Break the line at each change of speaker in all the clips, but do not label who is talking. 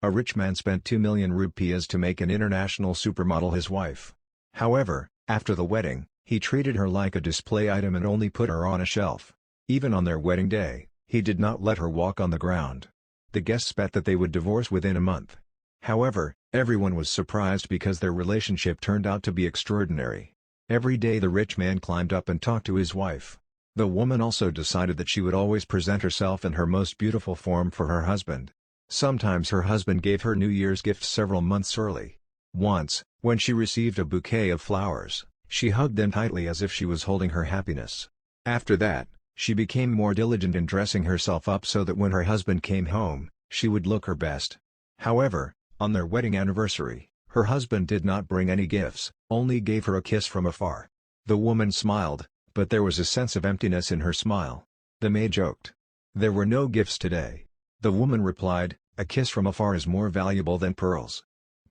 A rich man spent 2 million rupees to make an international supermodel his wife. However, after the wedding, he treated her like a display item and only put her on a shelf. Even on their wedding day, he did not let her walk on the ground. The guests bet that they would divorce within a month. However, everyone was surprised because their relationship turned out to be extraordinary. Every day the rich man climbed up and talked to his wife. The woman also decided that she would always present herself in her most beautiful form for her husband. Sometimes her husband gave her New Year's gifts several months early. Once, when she received a bouquet of flowers, she hugged them tightly as if she was holding her happiness. After that, she became more diligent in dressing herself up so that when her husband came home, she would look her best. However, on their wedding anniversary, her husband did not bring any gifts, only gave her a kiss from afar. The woman smiled, but there was a sense of emptiness in her smile. The maid joked, "There were no gifts today." The woman replied, "A kiss from afar is more valuable than pearls."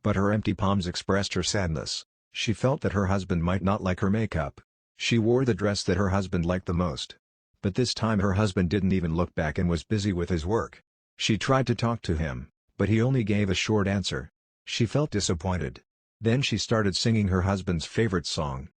But her empty palms expressed her sadness. She felt that her husband might not like her makeup. She wore the dress that her husband liked the most. But this time her husband didn't even look back and was busy with his work. She tried to talk to him, but he only gave a short answer. She felt disappointed. Then she started singing her husband's favorite song.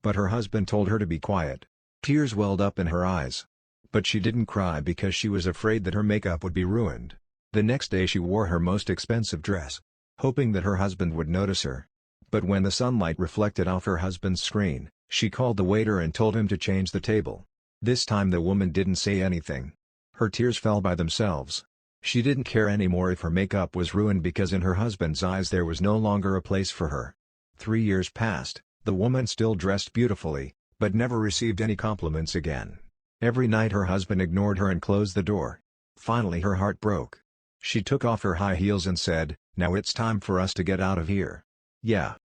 But her husband told her to be quiet. Tears welled up in her eyes. But she didn't cry because she was afraid that her makeup would be ruined. The next day she wore her most expensive dress, hoping that her husband would notice her. But when the sunlight reflected off her husband's screen, she called the waiter and told him to change the table. This time the woman didn't say anything. Her tears fell by themselves. She didn't care anymore if her makeup was ruined because in her husband's eyes there was no longer a place for her. 3 years passed, the woman still dressed beautifully, but never received any compliments again. Every night her husband ignored her and closed the door. Finally her heart broke. She took off her high heels and said, "Now it's time for us to get out of here." Yeah.